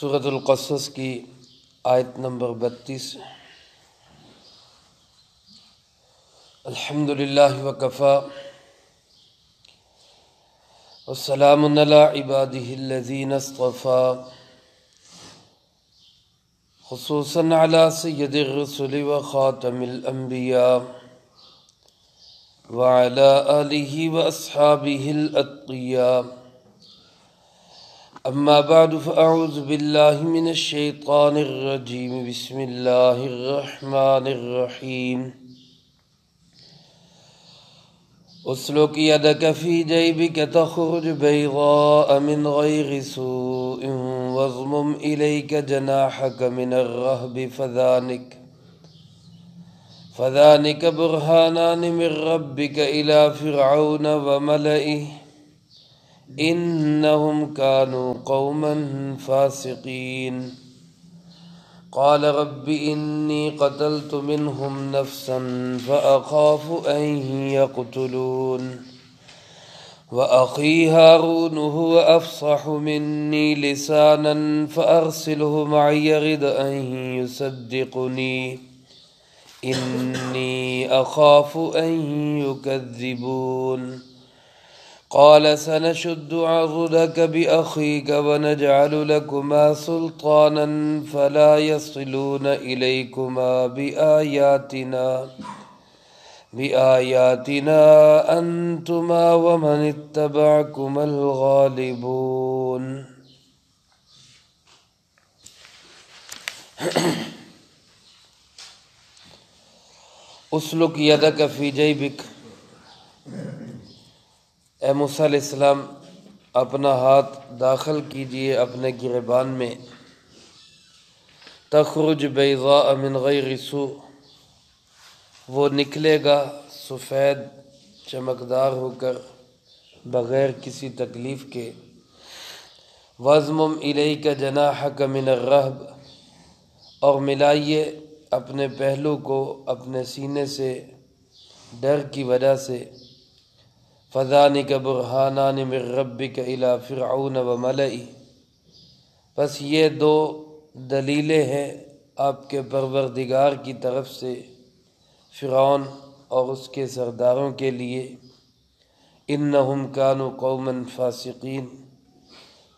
سورۃ القصص کی آیت نمبر 32۔ الحمدللہ وکفی والسلام علی عبادہ الذین اصطفی، خصوصاً علی سید الرسل وخاتم الانبیاء وعلی آلہ واصحابہ الاتقیاء۔ اما بعد فاعوذ باللہ من الشیطان الرجیم، بسم اللہ الرحمن الرحیم۔ اسلک یدک فی جیبک تخرج بیضاء من غیر سوء واضمم الیک جناحک من الرہب فذانک برہانان من ربک الی فرعون وملئہ انہم کانوا قوما فاسقین۔ قال رب انی قتلت منہم نفسا فاخاف ان یقتلون واخی ہارون هو افصح منی لسانا فارسلہ معی رد ان یصدقنی انی اخاف ان یکذبون۔ قال سنشد عضدك بأخيك ونجعل لكما سلطانا فلا يصلون إليكما بآياتنا أنتما ومن اتبعكما الغالبون۔ اسلک یدک فی جیبک، اے موسیٰ علیہ السلام اپنا ہاتھ داخل کیجئے اپنے گریبان میں۔ تخرج بیضاء من غیر سوء، وہ نکلے گا سفید چمکدار ہو کر بغیر کسی تکلیف کے۔ وَاضْمُمْ إِلَيْكَ جَنَاحَكَ مِنَ الرَّهْبِ، اور ملائیے اپنے پہلو کو اپنے سینے سے ڈر کی وجہ سے۔ فَذَانِكَ بُرْهَانَانِ مِن رَبِّكَ إِلَى فِرْعَوْنَ وَمَلَئِهِ، بس یہ دو دلیلیں ہیں آپ کے پروردگار کی طرف سے فرعون اور اس کے سرداروں کے لیے۔ اِنَّهُمْ كَانُوا قَوْمًا فَاسِقِينَ،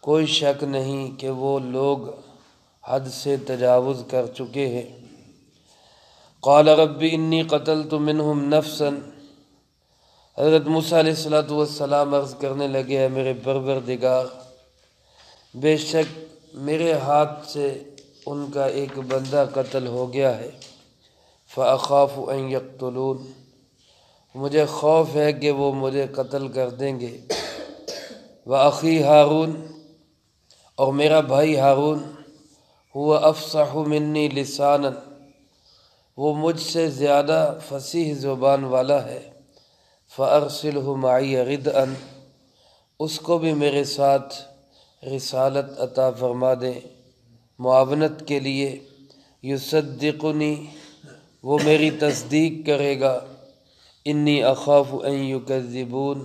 کوئی شک نہیں کہ وہ لوگ حد سے تجاوز کر چکے ہیں۔ قَالَ رَبِّ إِنِّي قَتَلْتُ مِنْهُمْ نَفْسًا، حضرت موسیٰ علیہ السلام عرض کرنے لگے، اے میرے پروردگار، بے شک میرے ہاتھ سے ان کا ایک بندہ قتل ہو گیا ہے۔ فَأَخَافُ أَن يَقْتُلُونِ، مجھے خوف ہے کہ وہ مجھے قتل کر دیں گے۔ وَأَخِي ہارون، اور میرا بھائی ہارون، هُوَ أَفْصَحُ مِنِّي لِسَانًا، وہ مجھ سے زیادہ فصیح زبان والا ہے۔ فَأَرْسِلْهُ مَعِيَ غِدْءًا، اس کو بھی میرے ساتھ رسالت عطا فرما دیں معاونت کے لیے۔ یصدقنی، وہ میری تصدیق کرے گا۔ انی اخاف ان یکذبون،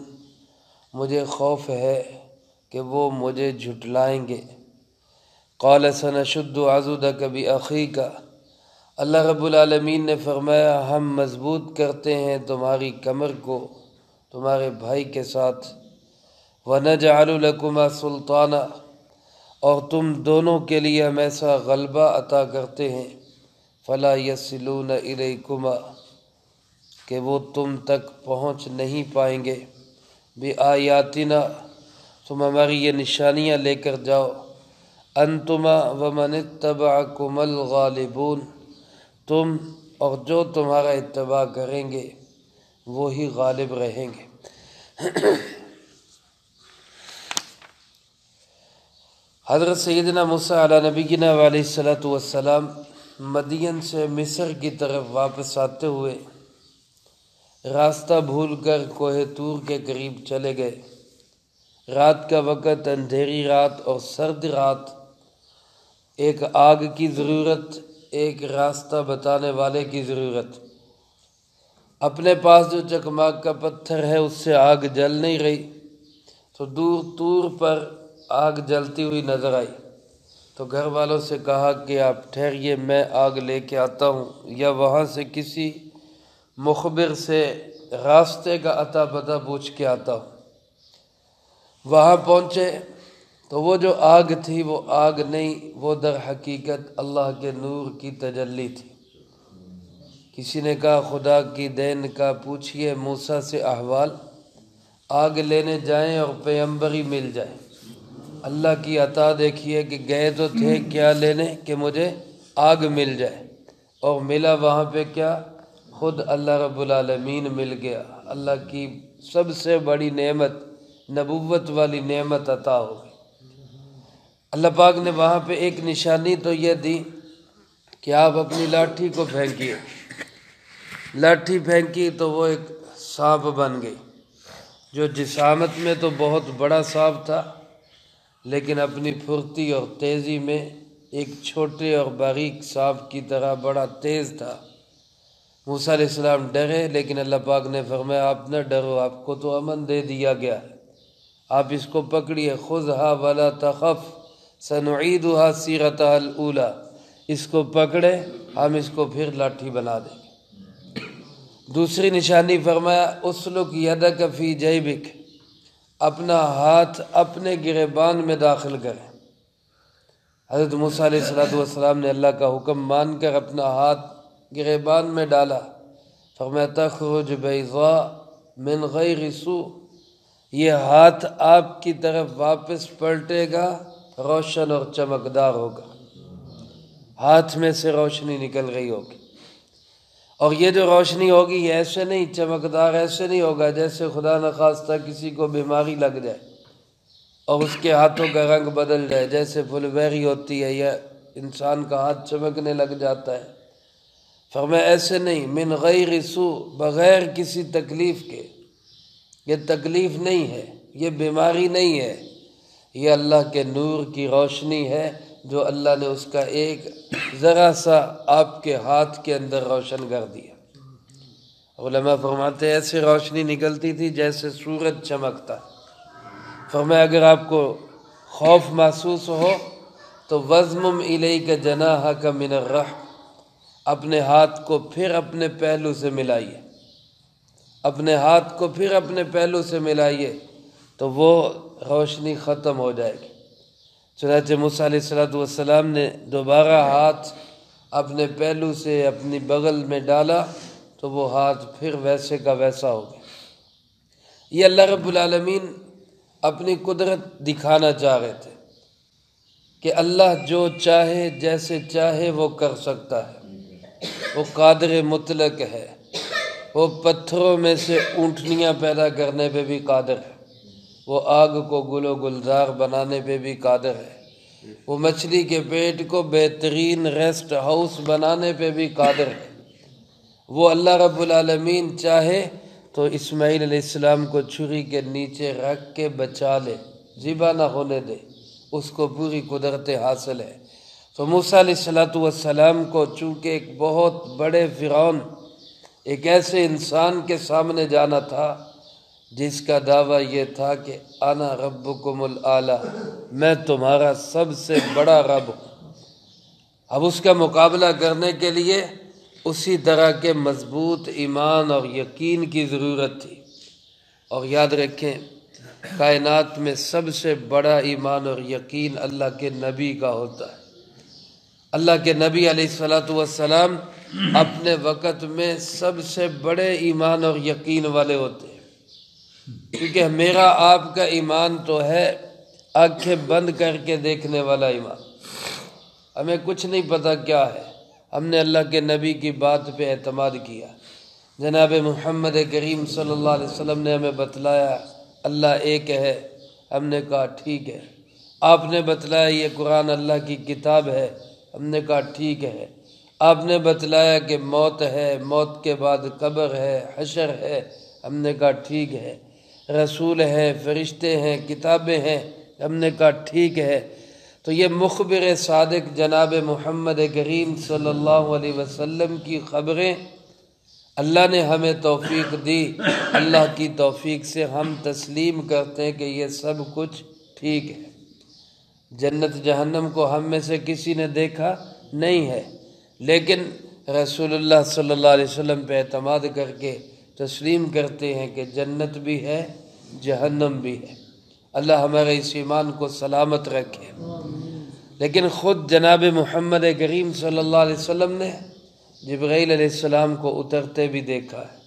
مجھے خوف ہے کہ وہ مجھے جھٹلائیں گے۔ قال سنشد عضدک بأخیک، اللہ رب العالمین نے فرمایا ہم مضبوط کرتے ہیں تمہاری کمر کو تمہارے بھائی کے ساتھ۔ وَنَجْعَلُ لَكُمَا سُلْطَانًا، اور تم دونوں کے لیے ہم ایسا غلبہ عطا کرتے ہیں۔ فَلَا يَصِلُونَ إِلَيْكُمَا، کہ وہ تم تک پہنچ نہیں پائیں گے۔ بِآيَاتِنَا، تم ہماری یہ نشانیاں لے کر جاؤ۔ أَنْتُمَا وَمَنِ اتَّبَعَكُمَ الْغَالِبُونَ، تم اور جو تمہارا اتباع کریں گے وہی غالب رہیں گے۔ حضرت سیدنا موسیٰ علیہ نبینا علیہ السلام مدین سے مصر کی طرف واپس آتے ہوئے راستہ بھول کر کوہ طور کے قریب چلے گئے۔ رات کا وقت، اندھیری رات اور سرد رات، ایک آگ کی ضرورت، ایک راستہ بتانے والے کی ضرورت۔ اپنے پاس جو چکماک کا پتھر ہے اس سے آگ جل نہیں رہی، تو دور طور پر آگ جلتی ہوئی نظر آئی۔ تو گھر والوں سے کہا کہ آپ ٹھہریے، میں آگ لے کے آتا ہوں، یا وہاں سے کسی مخبر سے راستے کا اتا پتہ پوچھ کے آتا ہوں۔ وہاں پہنچے تو وہ جو آگ تھی وہ آگ نہیں، وہ در حقیقت اللہ کے نور کی تجلی تھی۔ کسی نے کہا خدا کی دین کا پوچھئے موسیٰ سے احوال، آگ لینے جائیں اور پیغمبری مل جائے۔ اللہ کی عطا دیکھیے کہ گئے تو تھے کیا لینے کہ مجھے آگ مل جائے، اور ملا وہاں پہ کیا؟ خود اللہ رب العالمین مل گیا۔ اللہ کی سب سے بڑی نعمت، نبوت والی نعمت عطا ہو گئی۔ اللہ پاک نے وہاں پہ ایک نشانی تو یہ دی کہ آپ اپنی لاٹھی کو پھینکیے۔ لاٹھی پھینکی تو وہ ایک سانپ بن گئی، جو جسامت میں تو بہت بڑا سانپ تھا، لیکن اپنی پھرتی اور تیزی میں ایک چھوٹے اور باریک سانپ کی طرح بڑا تیز تھا۔ موسیٰ علیہ السلام ڈرے، لیکن اللہ پاک نے فرمایا آپ نہ ڈرو، آپ کو تو امن دے دیا گیا ہے، آپ اس کو پکڑیے، خذھا ولا تخف سنعیدھا سیرتھا الاولی، اس کو پکڑے ہم اس کو پھر لاٹھی بنا دیں گے۔ دوسری نشانی فرمایا اسلک یدک فی جیبک، اپنا ہاتھ اپنے گریبان میں داخل کریں۔ حضرت موسیٰ علیہ السلام نے اللہ کا حکم مان کر اپنا ہاتھ گریبان میں ڈالا، فرمایا تخرج بیضاء من غیر سوء، یہ ہاتھ آپ کی طرف واپس پلٹے گا، روشن اور چمکدار ہوگا، ہاتھ میں سے روشنی نکل رہی ہوگی۔ اور یہ جو روشنی ہوگی یہ ایسے نہیں چمکدار، ایسے نہیں ہوگا جیسے خدا نخواستہ کسی کو بیماری لگ جائے اور اس کے ہاتھوں کا رنگ بدل جائے، جیسے پھل بہری ہوتی ہے یا انسان کا ہاتھ چمکنے لگ جاتا ہے۔ فرمایا ایسے نہیں، من غیر سوء، بغیر کسی تکلیف کے۔ یہ تکلیف نہیں ہے، یہ بیماری نہیں ہے، یہ اللہ کے نور کی روشنی ہے جو اللہ نے اس کا ایک ذرا سا آپ کے ہاتھ کے اندر روشن کر دیا۔ علماء فرماتے ہیں ایسے روشنی نکلتی تھی جیسے سورج چمکتا۔ فرمایا اگر آپ کو خوف محسوس ہو تو وَضْمُمْ إِلَيْكَ جَنَاحَكَ مِنَ الرَّحْمِ، اپنے ہاتھ کو پھر اپنے پہلو سے ملائیے، اپنے ہاتھ کو پھر اپنے پہلو سے ملائیے تو وہ روشنی ختم ہو جائے گی۔ چنانچہ موسیٰ علیہ السلام نے دوبارہ ہاتھ اپنے پہلو سے اپنی بغل میں ڈالا تو وہ ہاتھ پھر ویسے کا ویسا ہو گیا۔ یہ اللہ رب العالمین اپنی قدرت دکھانا چاہ رہے تھے کہ اللہ جو چاہے جیسے چاہے وہ کر سکتا ہے، وہ قادر مطلق ہے، وہ پتھروں میں سے اونٹنیاں پیدا کرنے پہ بھی قادر ہے، وہ آگ کو گل و گلزار بنانے پہ بھی قادر ہے، وہ مچھلی کے پیٹ کو بہترین ریسٹ ہاؤس بنانے پہ بھی قادر ہے۔ وہ اللہ رب العالمین چاہے تو اسماعیل علیہ السلام کو چھری کے نیچے رکھ کے بچا لے، ذبح نہ ہونے دے، اس کو پوری قدرت حاصل ہے۔ تو موسیٰ علیہ السلام کو چونکہ ایک بہت بڑے فرعون، ایک ایسے انسان کے سامنے جانا تھا جس کا دعویٰ یہ تھا کہ انا ربکم الاعلی، میں تمہارا سب سے بڑا رب ہوں۔ اب اس کا مقابلہ کرنے کے لیے اسی طرح کے مضبوط ایمان اور یقین کی ضرورت تھی۔ اور یاد رکھیں کائنات میں سب سے بڑا ایمان اور یقین اللہ کے نبی کا ہوتا ہے۔ اللہ کے نبی علیہ السلام اپنے وقت میں سب سے بڑے ایمان اور یقین والے ہوتے ہیں، کیونکہ میرا آپ کا ایمان تو ہے آنکھیں بند کر کے دیکھنے والا ایمان۔ ہمیں کچھ نہیں پتہ کیا ہے، ہم نے اللہ کے نبی کی بات پہ اعتماد کیا۔ جناب محمد کریم صلی اللہ علیہ وسلم نے ہمیں بتلایا اللہ ایک ہے، ہم نے کہا ٹھیک ہے۔ آپ نے بتلایا یہ قرآن اللہ کی کتاب ہے، ہم نے کہا ٹھیک ہے۔ آپ نے بتلایا کہ موت ہے، موت کے بعد قبر ہے، حشر ہے، ہم نے کہا ٹھیک ہے۔ رسول ہیں، فرشتے ہیں، کتابیں ہیں، ہم نے کہا ٹھیک ہے۔ تو یہ مخبر صادق جناب محمد کریم صلی اللہ علیہ وسلم کی خبریں اللہ نے ہمیں توفیق دی، اللہ کی توفیق سے ہم تسلیم کرتے ہیں کہ یہ سب کچھ ٹھیک ہے۔ جنت جہنم کو ہم میں سے کسی نے دیکھا نہیں ہے، لیکن رسول اللہ صلی اللہ علیہ وسلم پہ اعتماد کر کے تسلیم کرتے ہیں کہ جنت بھی ہے، جہنم بھی ہے۔ اللہ ہمارے اس ایمان کو سلامت رکھے۔ لیکن خود جناب محمد کریم صلی اللہ علیہ وسلم نے جبرائیل علیہ السلام کو اترتے بھی دیکھا ہے،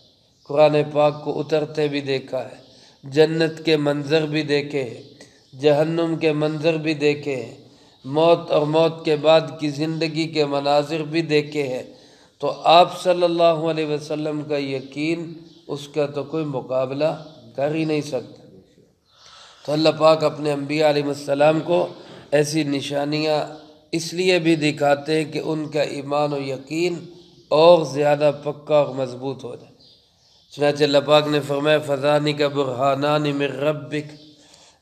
قرآن پاک کو اترتے بھی دیکھا ہے، جنت کے منظر بھی دیکھے ہیں، جہنم کے منظر بھی دیکھے ہیں، موت اور موت کے بعد کی زندگی کے مناظر بھی دیکھے ہیں۔ تو آپ صلی اللہ علیہ وسلم کا یقین، اس کا تو کوئی مقابلہ کر ہی نہیں سکتا۔ تو اللہ پاک اپنے انبیاء علیہ السلام کو ایسی نشانیاں اس لیے بھی دکھاتے ہیں کہ ان کا ایمان و یقین اور زیادہ پکا اور مضبوط ہو جائے۔ چنانچہ اللہ پاک نے فرمایا فَذَانِكَ بُرْهَانَانِ مِن رَبِّكَ،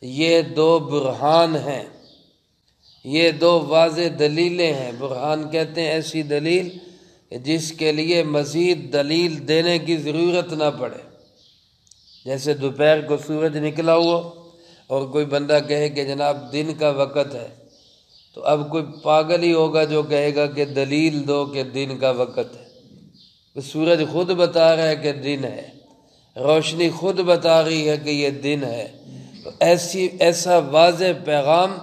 یہ دو برہان ہیں، یہ دو واضح دلیلیں ہیں۔ برہان کہتے ہیں ایسی دلیل جس کے لیے مزید دلیل دینے کی ضرورت نہ پڑے۔ جیسے دوپہر کو سورج نکلا ہوا اور کوئی بندہ کہے کہ جناب دن کا وقت ہے، تو اب کوئی پاگل ہی ہوگا جو کہے گا کہ دلیل دو کہ دن کا وقت ہے۔ سورج خود بتا رہا ہے کہ دن ہے، روشنی خود بتا رہی ہے کہ یہ دن ہے۔ تو ایسا واضح پیغام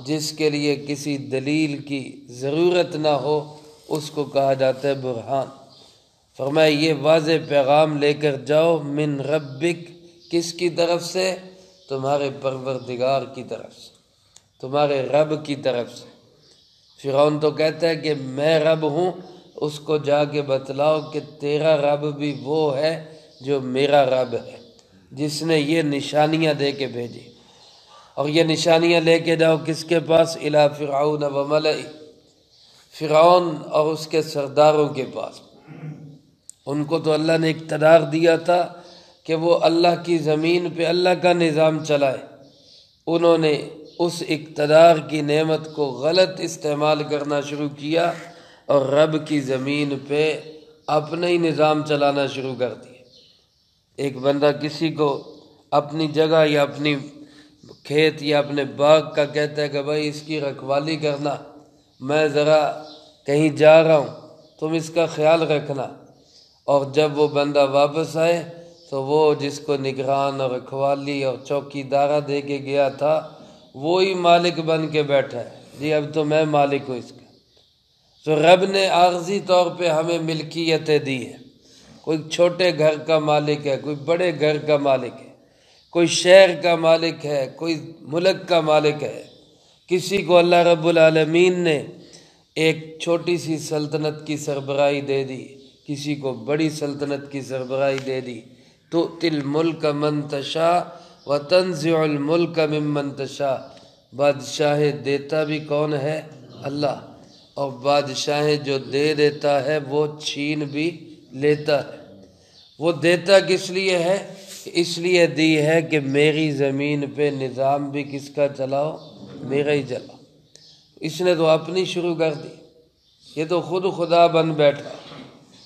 جس کے لیے کسی دلیل کی ضرورت نہ ہو، اس کو کہا جاتا ہے برہان۔ فرمایا یہ واضح پیغام لے کر جاؤ من ربک، کس کی طرف سے؟ تمہارے پروردگار کی طرف سے، تمہارے رب کی طرف سے۔ فرعون تو کہتا ہے کہ میں رب ہوں، اس کو جا کے بتلاؤ کہ تیرا رب بھی وہ ہے جو میرا رب ہے، جس نے یہ نشانیاں دے کے بھیجی۔ اور یہ نشانیاں لے کے جاؤ کس کے پاس؟ الی فرعون و ملئہ، فرعون اور اس کے سرداروں کے پاس۔ ان کو تو اللہ نے اقتدار دیا تھا کہ وہ اللہ کی زمین پہ اللہ کا نظام چلائے، انہوں نے اس اقتدار کی نعمت کو غلط استعمال کرنا شروع کیا اور رب کی زمین پہ اپنا ہی نظام چلانا شروع کر دیا۔ ایک بندہ کسی کو اپنی جگہ یا اپنی کھیت یا اپنے باغ کا کہتا ہے کہ بھائی اس کی رکھوالی کرنا، میں ذرا کہیں جا رہا ہوں، تم اس کا خیال رکھنا۔ اور جب وہ بندہ واپس آئے تو وہ جس کو نگران اور رکھوالی اور چوکی دارہ دے کے گیا تھا، وہی مالک بن کے بیٹھا ہے، جی اب تو میں مالک ہوں اس کا۔ تو رب نے عارضی طور پہ ہمیں ملکیتیں دی ہیں، کوئی چھوٹے گھر کا مالک ہے، کوئی بڑے گھر کا مالک ہے، کوئی شہر کا مالک ہے، کوئی ملک کا مالک ہے۔ کسی کو اللہ رب العالمین نے ایک چھوٹی سی سلطنت کی سربراہی دے دی، کسی کو بڑی سلطنت کی سربراہی دے دی۔ تؤتی الملک من تشاء وتنزع الملک ممن تشاء، بادشاہ دیتا بھی کون ہے؟ اللہ، اور بادشاہ جو دے دیتا ہے وہ چھین بھی لیتا ہے۔ وہ دیتا کس لیے ہے؟ اس لیے دی ہے کہ میری زمین پہ نظام بھی کس کا چلاؤ؟ میرا ہی چلاؤ۔ اس نے تو اپنی شروع کر دی، یہ تو خود خدا بن بیٹھا،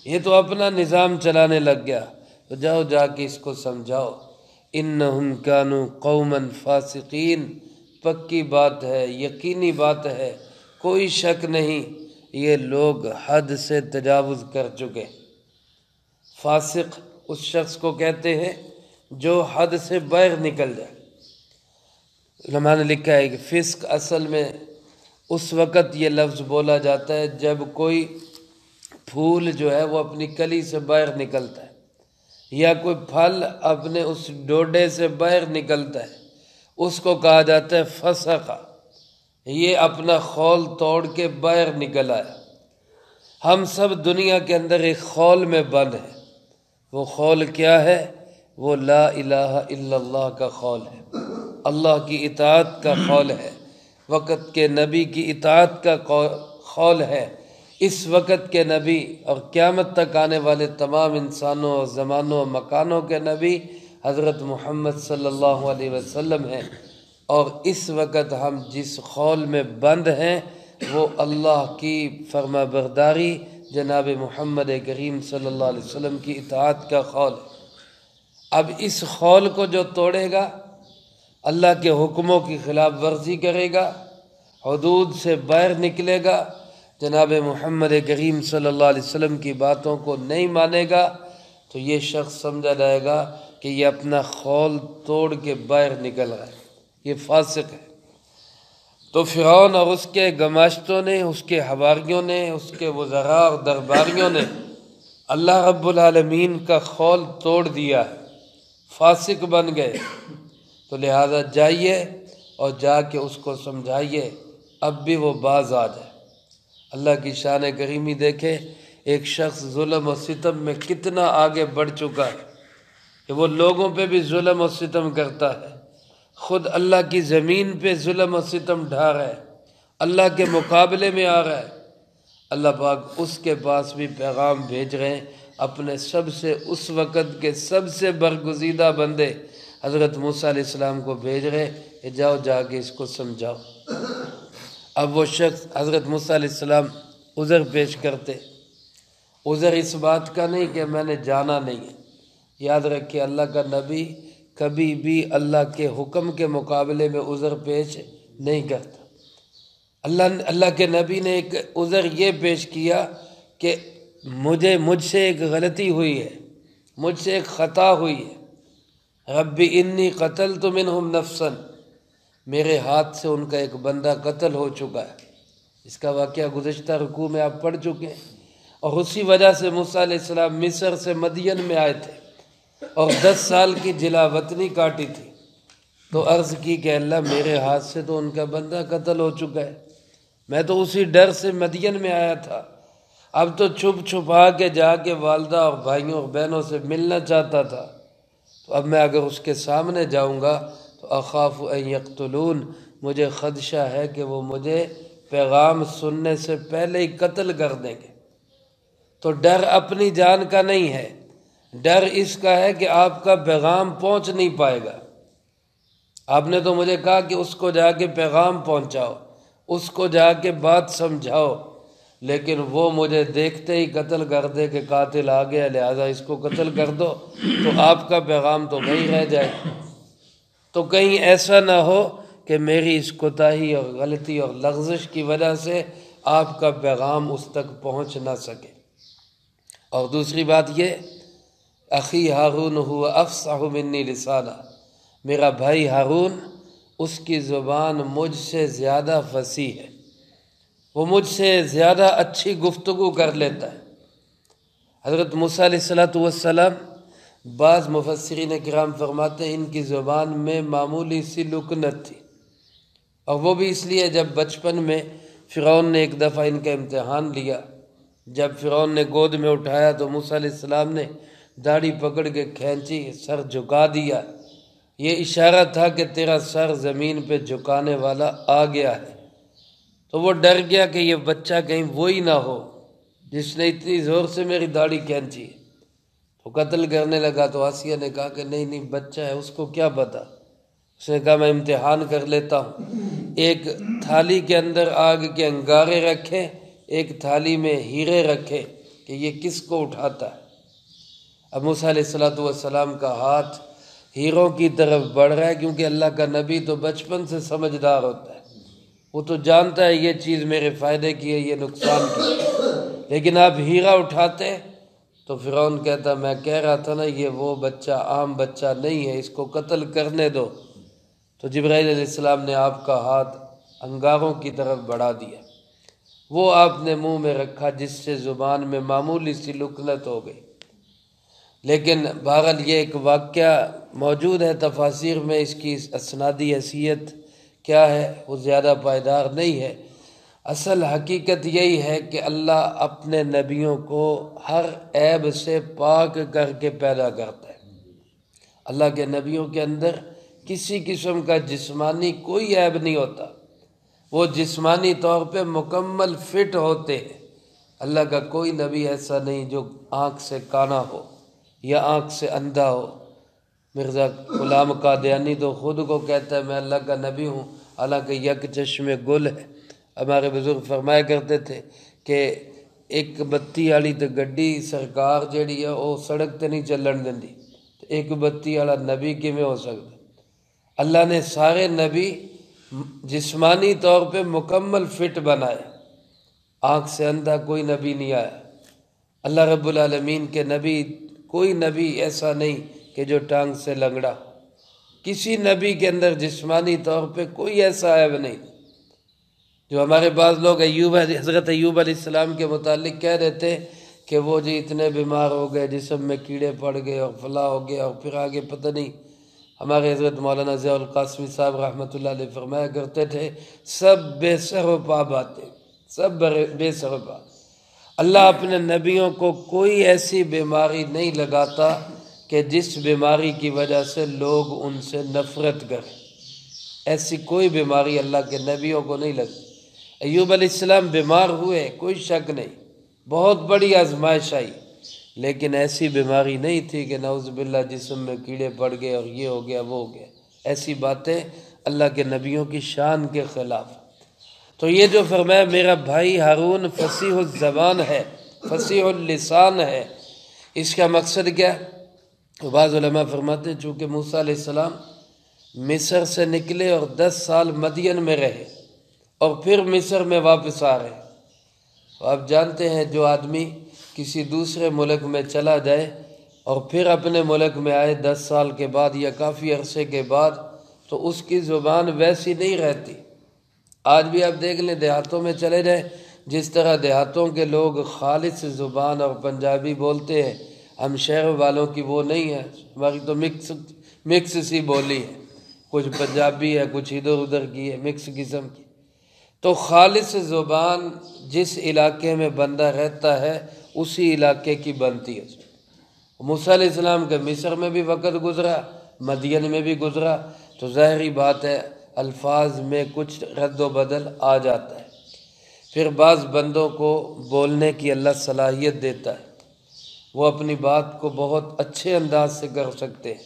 یہ تو اپنا نظام چلانے لگ گیا۔ تو جاؤ جا کے اس کو سمجھاؤ، انہم کانوا قوما فاسقین، پکی بات ہے، یقینی بات ہے، کوئی شک نہیں، یہ لوگ حد سے تجاوز کر چکے۔ فاسق اس شخص کو کہتے ہیں جو حد سے باہر نکل جائے۔ علماء نے لکھا ہے کہ فسق اصل میں اس وقت یہ لفظ بولا جاتا ہے جب کوئی پھول جو ہے وہ اپنی کلی سے باہر نکلتا ہے، یا کوئی پھل اپنے اس ڈوڈے سے باہر نکلتا ہے، اس کو کہا جاتا ہے فسقہ، یہ اپنا خول توڑ کے باہر نکل آیا۔ ہم سب دنیا کے اندر ایک خول میں بند ہیں، وہ خول کیا ہے؟ وہ لا الہ الا اللہ کا خول ہے، اللہ کی اطاعت کا خول ہے، وقت کے نبی کی اطاعت کا خول ہے۔ اس وقت کے نبی اور قیامت تک آنے والے تمام انسانوں اور زمانوں اور مکانوں کے نبی حضرت محمد صلی اللہ علیہ وسلم ہیں، اور اس وقت ہم جس خول میں بند ہیں وہ اللہ کی فرما برداری، جناب محمد کریم صلی اللہ علیہ وسلم کی اطاعت کا خول ہے۔ اب اس خول کو جو توڑے گا، اللہ کے حکموں کی خلاف ورزی کرے گا، حدود سے باہر نکلے گا، جناب محمد کریم صلی اللہ علیہ وسلم کی باتوں کو نہیں مانے گا، تو یہ شخص سمجھا جائے گا کہ یہ اپنا خول توڑ کے باہر نکل رہا ہے، یہ فاسق ہے۔ تو فرعون اور اس کے گماشتوں نے، اس کے حواریوں نے، اس کے وزراء اور درباریوں نے اللہ رب العالمین کا خول توڑ دیا ہے، فاسق بن گئے۔ تو لہذا جائیے اور جا کے اس کو سمجھائیے اب بھی وہ باز آ جائے۔ اللہ کی شان کریمی دیکھے، ایک شخص ظلم و ستم میں کتنا آگے بڑھ چکا ہے کہ وہ لوگوں پہ بھی ظلم و ستم کرتا ہے، خود اللہ کی زمین پہ ظلم و ستم ڈھا رہا ہے، اللہ کے مقابلے میں آ رہا ہے۔ اللہ پاک اس کے پاس بھی پیغام بھیج رہے ہیں، اپنے سب سے اس وقت کے سب سے برگزیدہ بندے حضرت موسیٰ علیہ السلام کو بھیج رہے کہ جاؤ جا کے اس کو سمجھاؤ۔ اب وہ شخص حضرت موسیٰ علیہ السلام عذر پیش کرتے، عذر اس بات کا نہیں کہ میں نے جانا نہیں ہے۔ یاد رکھیں اللہ کا نبی کبھی بھی اللہ کے حکم کے مقابلے میں عذر پیش نہیں کرتا۔ اللہ کے نبی نے ایک عذر یہ پیش کیا کہ مجھ سے ایک غلطی ہوئی ہے، مجھ سے ایک خطا ہوئی ہے، رب انی قتلت منہم نفسا، میرے ہاتھ سے ان کا ایک بندہ قتل ہو چکا ہے۔ اس کا واقعہ گزشتہ رکوع میں آپ پڑھ چکے ہیں، اور اسی وجہ سے موسیٰ علیہ السلام مصر سے مدین میں آئے تھے اور 10 سال کی جلا وطنی کاٹی تھی۔ تو عرض کی کہ اللہ میرے ہاتھ سے تو ان کا بندہ قتل ہو چکا ہے، میں تو اسی ڈر سے مدین میں آیا تھا، اب تو چھپ چھپا کے جا کے والدہ اور بھائیوں اور بہنوں سے ملنا چاہتا تھا، تو اب میں اگر اس کے سامنے جاؤں گا تو اخاف ان یقتلون، مجھے خدشہ ہے کہ وہ مجھے پیغام سننے سے پہلے ہی قتل کر دیں گے۔ تو ڈر اپنی جان کا نہیں ہے، ڈر اس کا ہے کہ آپ کا پیغام پہنچ نہیں پائے گا۔ آپ نے تو مجھے کہا کہ اس کو جا کے پیغام پہنچاؤ، اس کو جا کے بات سمجھاؤ، لیکن وہ مجھے دیکھتے ہی قتل کر دے کہ قاتل آ گیا لہذا اس کو قتل کر دو، تو آپ کا پیغام تو وہیں رہ جائے۔ تو کہیں ایسا نہ ہو کہ میری اس کوتاہی اور غلطی اور لغزش کی وجہ سے آپ کا پیغام اس تک پہنچ نہ سکے۔ اور دوسری بات یہ، اخی ہارون ہوا افصح منی لسانا، میرا بھائی ہارون اس کی زبان مجھ سے زیادہ فصیح ہے، وہ مجھ سے زیادہ اچھی گفتگو کر لیتا ہے۔ حضرت موسیٰ علیہ السلام بعض مفسرین کرام فرماتے ہیں ان کی زبان میں معمولی سی لکنت تھی، اور وہ بھی اس لیے جب بچپن میں فرعون نے ایک دفعہ ان کا امتحان لیا، جب فرعون نے گود میں اٹھایا تو موسیٰ علیہ السلام نے داڑھی پکڑ کے کھینچی، سر جھکا دیا، یہ اشارہ تھا کہ تیرا سر زمین پہ جھکانے والا آ گیا ہے۔ تو وہ ڈر گیا کہ یہ بچہ کہیں وہی نہ ہو جس نے اتنی زور سے میری داڑھی کھینچی، تو قتل کرنے لگا۔ تو آسیہ نے کہا کہ نہیں بچہ ہے، اس کو کیا پتا۔ اس نے کہا میں امتحان کر لیتا ہوں، ایک تھالی کے اندر آگ کے انگارے رکھے، ایک تھالی میں ہیرے رکھے کہ یہ کس کو اٹھاتا ہے۔ اب موسیٰ علیہ السلام کا ہاتھ ہیروں کی طرف بڑھ رہا ہے، کیونکہ اللہ کا نبی تو بچپن سے سمجھدار ہوتا ہے، وہ تو جانتا ہے یہ چیز میرے فائدے کی ہے، یہ نقصان کی ہے۔ لیکن آپ ہیرا اٹھاتے تو فرعون کہتا میں کہہ رہا تھا نا یہ وہ بچہ عام بچہ نہیں ہے، اس کو قتل کرنے دو۔ تو جبرائیل علیہ السلام نے آپ کا ہاتھ انگاروں کی طرف بڑھا دیا، وہ آپ نے منہ میں رکھا جس سے زبان میں معمولی سی لکنت ہو گئی۔ لیکن بہرحال یہ ایک واقعہ موجود ہے تفاسیر میں، اس کی اسنادی حیثیت کیا ہے وہ زیادہ پائیدار نہیں ہے۔ اصل حقیقت یہی ہے کہ اللہ اپنے نبیوں کو ہر عیب سے پاک کر کے پیدا کرتا ہے۔ اللہ کے نبیوں کے اندر کسی قسم کا جسمانی کوئی عیب نہیں ہوتا، وہ جسمانی طور پہ مکمل فٹ ہوتے ہیں۔ اللہ کا کوئی نبی ایسا نہیں جو آنکھ سے کانا ہو یا آنکھ سے اندھا ہو۔ مرزا غلام قادیانی تو خود کو کہتا ہے میں اللہ کا نبی ہوں، حالانکہ یک چشم گل ہے۔ ہمارے بزرگ فرمایا کرتے تھے کہ ایک بتی والی تو گڈی سرکار جیڑی ہے وہ سڑک تے نہیں چلن دیندی، ایک بتی والا نبی کیویں ہو سکتا؟ اللہ نے سارے نبی جسمانی طور پہ مکمل فٹ بنائے۔ آنکھ سے اندھا کوئی نبی نہیں آیا، اللہ رب العالمین کے نبی، کوئی نبی ایسا نہیں کہ جو ٹانگ سے لنگڑا، کسی نبی کے اندر جسمانی طور پہ کوئی ایسا عیب نہیں۔ جو ہمارے بعض لوگ حضرت ایوب علیہ السلام کے متعلق کہہ دیتے کہ وہ جی اتنے بیمار ہو گئے، جسم میں کیڑے پڑ گئے اور فلاں ہو گیا، اور پھر آگے پتہ نہیں۔ ہمارے حضرت مولانا ضیاء القاسمی صاحب رحمۃ اللہ علیہ فرمایا کرتے تھے، سب بے سر و پا باتیں، سب بے سر و پا۔ اللہ اپنے نبیوں کو کوئی ایسی بیماری نہیں لگاتا کہ جس بیماری کی وجہ سے لوگ ان سے نفرت کریں۔ ایسی کوئی بیماری اللہ کے نبیوں کو نہیں لگتی۔ ایوب علیہ السلام بیمار ہوئے، کوئی شک نہیں، بہت بڑی آزمائش آئی، لیکن ایسی بیماری نہیں تھی کہ نعوذ باللہ جسم میں کیڑے پڑ گئے اور یہ ہو گیا وہ ہو گیا۔ ایسی باتیں اللہ کے نبیوں کی شان کے خلاف۔ تو یہ جو فرمایا میرا بھائی ہارون فصیح الزبان ہے، فصیح اللسان ہے، اس کا مقصد کیا ہے؟ تو بعض علماء فرماتے ہیں چونکہ موسیٰ علیہ السلام مصر سے نکلے اور 10 سال مدین میں رہے اور پھر مصر میں واپس آ رہے۔ تو آپ جانتے ہیں جو آدمی کسی دوسرے ملک میں چلا جائے اور پھر اپنے ملک میں آئے 10 سال کے بعد یا کافی عرصے کے بعد، تو اس کی زبان ویسی نہیں رہتی۔ آج بھی آپ دیکھ لیں، دیہاتوں میں چلے جائیں، جس طرح دیہاتوں کے لوگ خالص زبان اور پنجابی بولتے ہیں، ہم شہر والوں کی وہ نہیں ہے، ہماری تو مکس سی بولی ہے، کچھ پنجابی ہے، کچھ ادھر ادھر کی ہے، مکس قسم کی۔ تو خالص زبان جس علاقے میں بندہ رہتا ہے اسی علاقے کی بنتی ہے۔ موسیٰ علیہ السلام کے مصر میں بھی وقت گزرا، مدین میں بھی گزرا، تو ظاہری بات ہے الفاظ میں کچھ رد و بدل آ جاتا ہے۔ پھر بعض بندوں کو بولنے کی اللہ صلاحیت دیتا ہے، وہ اپنی بات کو بہت اچھے انداز سے کر سکتے ہیں۔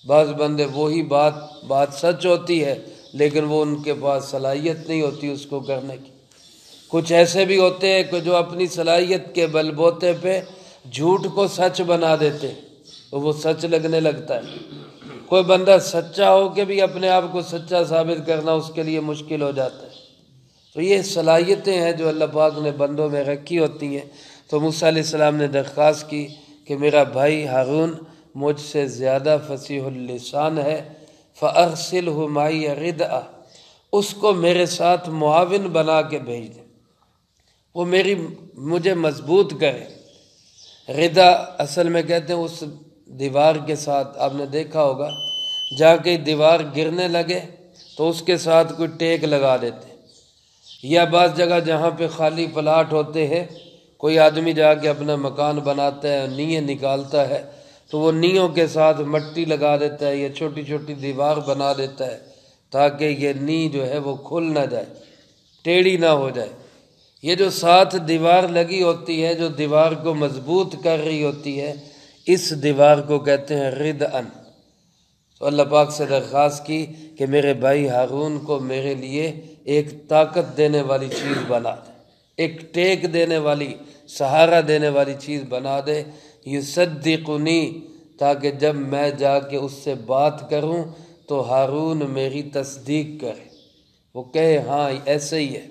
بعض بندے وہی بات سچ ہوتی ہے لیکن وہ ان کے پاس صلاحیت نہیں ہوتی اس کو کرنے کی۔ کچھ ایسے بھی ہوتے ہیں کہ جو اپنی صلاحیت کے بل بوتے پہ جھوٹ کو سچ بنا دیتے تو وہ سچ لگنے لگتا ہے۔ کوئی بندہ سچا ہو کے بھی اپنے آپ کو سچا ثابت کرنا اس کے لیے مشکل ہو جاتا ہے۔ تو یہ صلاحیتیں ہیں جو اللہ پاک نے بندوں میں رکھی ہوتی ہیں۔ تو موسیٰ علیہ السلام نے درخواست کی کہ میرا بھائی ہارون مجھ سے زیادہ فصیح اللسان ہے، فَأَرْسِلْهُ مَعِيَ غِدْءً، اس کو میرے ساتھ معاون بنا کے بھیج دے، وہ مجھے مضبوط کرے۔ غدہ اصل میں کہتے ہیں اس دیوار کے ساتھ، آپ نے دیکھا ہوگا جہاں کہیں دیوار گرنے لگے تو اس کے ساتھ کوئی ٹیک لگا دیتے، یا بعض جگہ جہاں پہ خالی پلاٹ ہوتے ہیں کوئی آدمی جا کے اپنا مکان بناتا ہے، نییں نکالتا ہے تو وہ نیوں کے ساتھ مٹی لگا دیتا ہے یا چھوٹی چھوٹی دیوار بنا دیتا ہے تاکہ یہ نی جو ہے وہ کھل نہ جائے، ٹیڑھی نہ ہو جائے۔ یہ جو ساتھ دیوار لگی ہوتی ہے جو دیوار کو مضبوط کر رہی ہوتی ہے، اس دیوار کو کہتے ہیں غدعاً۔ تو اللہ پاک سے درخواست کی کہ میرے بھائی ہارون کو میرے لیے ایک طاقت دینے والی چیز بنا دے، ایک ٹیک دینے والی، سہارا دینے والی چیز بنا دے، یصدقنی، تاکہ جب میں جا کے اس سے بات کروں تو ہارون میری تصدیق کرے، وہ کہے ہاں ایسے ہی ہے۔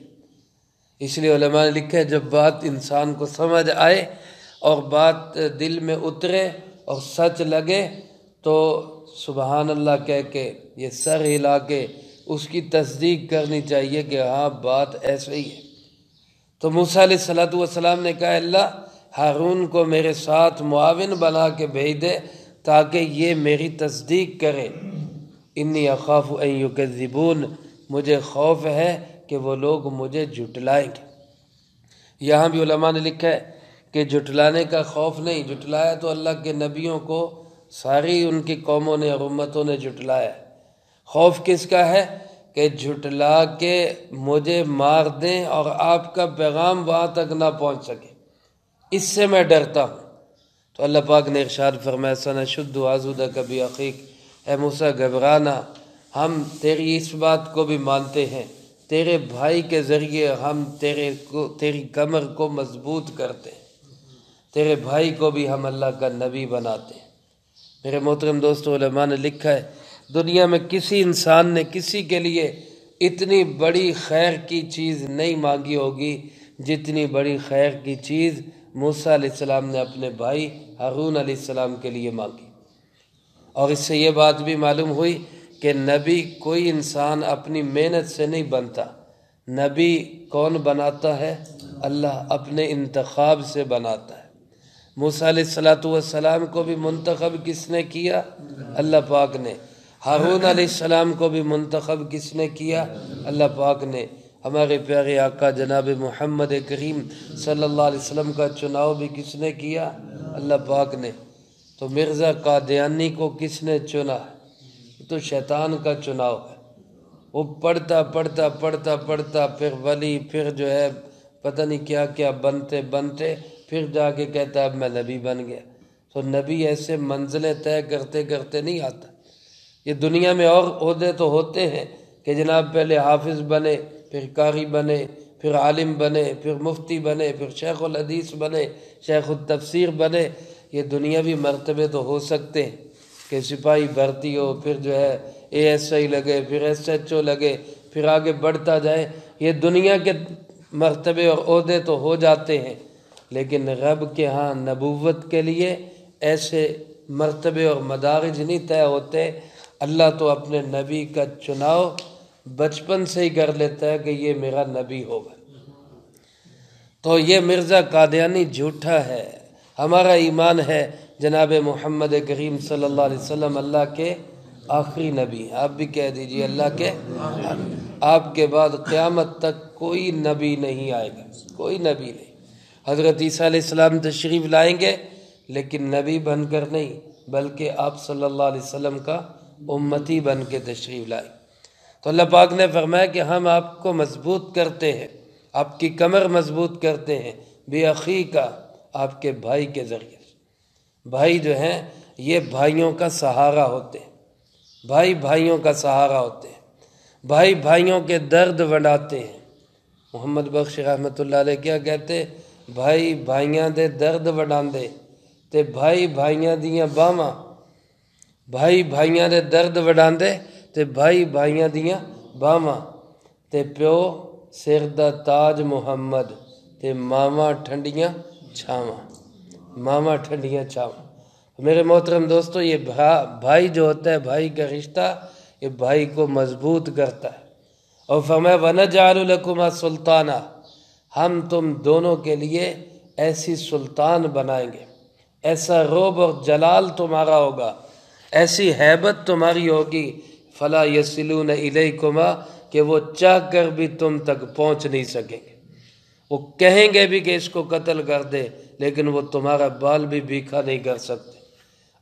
اس لیے علماء نے لکھا ہے جب بات انسان کو سمجھ آئے اور بات دل میں اترے اور سچ لگے تو سبحان اللہ کہہ کے یہ سر ہلا کے اس کی تصدیق کرنی چاہیے کہ ہاں بات ایسے ہی ہے۔ تو موسیٰ علیہ السلام نے کہا اللہ ہارون کو میرے ساتھ معاون بنا کے بھیج دے تاکہ یہ میری تصدیق کرے، انی اخاف ان یکذبون، مجھے خوف ہے کہ وہ لوگ مجھے جھٹلائیں گے۔ یہاں بھی علماء نے لکھا ہے کہ جھٹلانے کا خوف نہیں، جھٹلایا تو اللہ کے نبیوں کو ساری ان کی قوموں نے اور امتوں نے جھٹلایا۔ خوف کس کا ہے کہ جھٹلا کے مجھے مار دیں اور آپ کا پیغام وہاں تک نہ پہنچ سکے، اس سے میں ڈرتا ہوں۔ تو اللہ پاک نے ارشاد فرمایا سنشد عضدک بأخیک، اے موسیٰ گھبرانا، ہم تیری اس بات کو بھی مانتے ہیں، تیرے بھائی کے ذریعے ہم تیری کمر کو مضبوط کرتے ہیں، تیرے بھائی کو بھی ہم اللہ کا نبی بناتے ہیں۔ میرے محترم دوستو، علماء نے لکھا ہے دنیا میں کسی انسان نے کسی کے لیے اتنی بڑی خیر کی چیز نہیں مانگی ہوگی جتنی بڑی خیر کی چیز موسیٰ علیہ السلام نے اپنے بھائی ہارون علیہ السلام کے لیے مانگی۔ اور اس سے یہ بات بھی معلوم ہوئی کہ نبی کوئی انسان اپنی محنت سے نہیں بنتا، نبی کون بناتا ہے؟ اللہ اپنے انتخاب سے بناتا ہے۔ موسیٰ علیہ السلام کو بھی منتخب کس نے کیا؟ اللہ پاک نے۔ ہارون علیہ السلام کو بھی منتخب کس نے کیا؟ اللہ پاک نے۔ ہمارے پیارے آقا جناب محمد کریم صلی اللہ علیہ وسلم کا چناؤ بھی کس نے کیا؟ اللہ پاک نے۔ تو مرزا قادیانی کو کس نے چنا؟ تو شیطان کا چناؤ ہے۔ وہ پڑھتا پڑھتا پڑھتا پڑھتا پھر ولی، پھر جو ہے پتہ نہیں کیا کیا بنتے بنتے پھر جا کے کہتا اب میں نبی بن گیا۔ تو نبی ایسے منزلیں طے کرتے کرتے نہیں آتا۔ یہ دنیا میں اور عہدے تو ہوتے ہیں کہ جناب پہلے حافظ بنے، پھر قاری بنے، پھر عالم بنے، پھر مفتی بنے، پھر شیخ الحدیث بنے، شیخ التفسیر بنے۔ یہ دنیاوی مرتبے تو ہو سکتے ہیں کہ سپاہی بھرتی ہو، پھر جو ہے ASI لگے، پھر SHO لگے، پھر آگے بڑھتا جائے۔ یہ دنیا کے مرتبے اور عہدے تو ہو جاتے ہیں، لیکن رب کے ہاں نبوت کے لیے ایسے مرتبے اور مدارج نہیں طے ہوتے۔ اللہ تو اپنے نبی کا چناؤ بچپن سے ہی کر لیتا ہے کہ یہ میرا نبی ہوگا۔ تو یہ مرزا قادیانی جھوٹا ہے۔ ہمارا ایمان ہے جناب محمد کریم صلی اللہ علیہ وسلم اللہ کے آخری نبی ہیں۔ آپ بھی کہہ دیجئے اللہ کے، آپ کے بعد قیامت تک کوئی نبی نہیں آئے گا، کوئی نبی نہیں۔ حضرت عیسیٰ علیہ السلام تشریف لائیں گے لیکن نبی بن کر نہیں، بلکہ آپ صلی اللہ علیہ وسلم کا امتی بن کے تشریف لائیں۔ تو اللہ پاک نے فرمایا کہ ہم آپ کو مضبوط کرتے ہیں، آپ کی کمر مضبوط کرتے ہیں، بے اخی کا، آپ کے بھائی کے ذریعے۔ بھائی جو ہیں یہ بھائیوں کا سہارا ہوتے ہیں، بھائی بھائیوں کا سہارا ہوتے ہیں، بھائی بھائیوں کے درد بڑھاتے ہیں۔ محمد بخش رحمۃ اللہ علیہ کیا کہتے؟ بھائی بھائیاں دے درد بڑھاندے تے بھائی بھائیاں دیاں باواں، بھائی بھائیاں دے درد وڈاندے تے بھائی بھائیاں دیاں باواں، تے پیو سر دا تاج محمد تے ماواں ٹھنڈیاں چھاواں، ماواں ٹھنڈیاں چھاواں۔ میرے محترم دوستو، یہ بھائی جو ہوتا ہے، بھائی کا رشتہ، یہ بھائی کو مضبوط کرتا ہے۔ اور فرمایا وَنَجْعَلُ لَكُمَا سُلْطَانًا، ہم تم دونوں کے لیے ایسی سلطان بنائیں گے، ایسا رعب اور جلال تمہارا ہوگا، ایسی ہیبت تمہاری ہوگی، فَلَا يَصِلُونَ إِلَيْكُمَا، کہ وہ چاہ کر بھی تم تک پہنچ نہیں سکیں گے۔ وہ کہیں گے بھی کہ اس کو قتل کر دے، لیکن وہ تمہارا بال بھی بھیکھا نہیں کر سکتے۔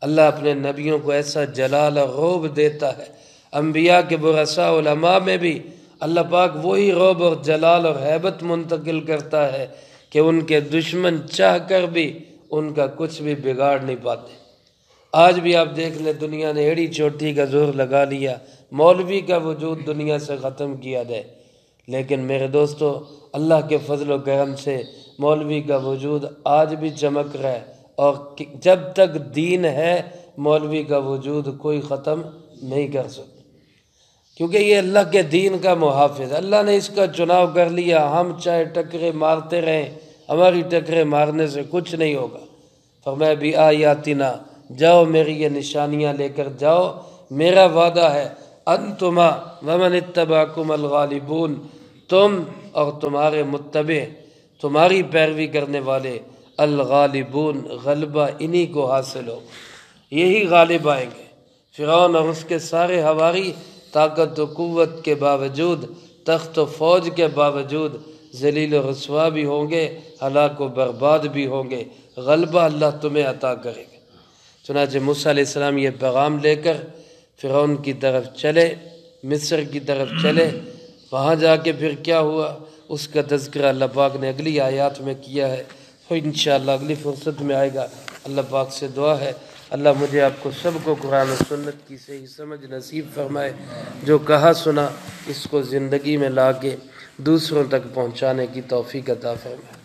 اللہ اپنے نبیوں کو ایسا جلال اور رعب دیتا ہے۔ انبیاء کے برساء علماء میں بھی اللہ پاک وہی رعب اور جلال اور ہیبت منتقل کرتا ہے کہ ان کے دشمن چاہ کر بھی ان کا کچھ بھی بگاڑ نہیں پاتے۔ آج بھی آپ دیکھ لیں، دنیا نے ایڑی چوٹی کا زور لگا لیا، مولوی کا وجود دنیا سے ختم کیا جائے، لیکن میرے دوستو اللہ کے فضل و کرم سے مولوی کا وجود آج بھی چمک رہا ہے، اور جب تک دین ہے مولوی کا وجود کوئی ختم نہیں کر سکتا، کیونکہ یہ اللہ کے دین کا محافظ۔ اللہ نے اس کا چناؤ کر لیا، ہم چاہے ٹکرے مارتے رہیں، ہماری ٹکرے مارنے سے کچھ نہیں ہوگا۔ فرمایا بِآیاتنا، جاؤ میری یہ نشانیاں لے کر جاؤ، میرا وعدہ ہے انتما ومن اتبعکم الغالبون، تم اور تمہارے متبع، تمہاری پیروی کرنے والے، الغالبون، غلبہ انہی کو حاصل ہو، یہی غالب آئیں گے۔ فرعون اور اس کے سارے حواری طاقت و قوت کے باوجود، تخت و فوج کے باوجود ذلیل و رسوا بھی ہوں گے، ہلاک و برباد بھی ہوں گے، غلبہ اللہ تمہیں عطا کرے گا۔ چنانچہ موسیٰ علیہ السلام یہ پیغام لے کر فرعون کی طرف چلے، مصر کی طرف چلے۔ وہاں جا کے پھر کیا ہوا اس کا تذکرہ اللہ پاک نے اگلی آیات میں کیا ہے، تو انشاءاللہ اگلی فرصت میں آئے گا۔ اللہ پاک سے دعا ہے اللہ مجھے آپ کو سب کو قرآن و سنت کی صحیح سمجھ نصیب فرمائے، جو کہا سنا اس کو زندگی میں لا کے دوسروں تک پہنچانے کی توفیق عطا فرمائے۔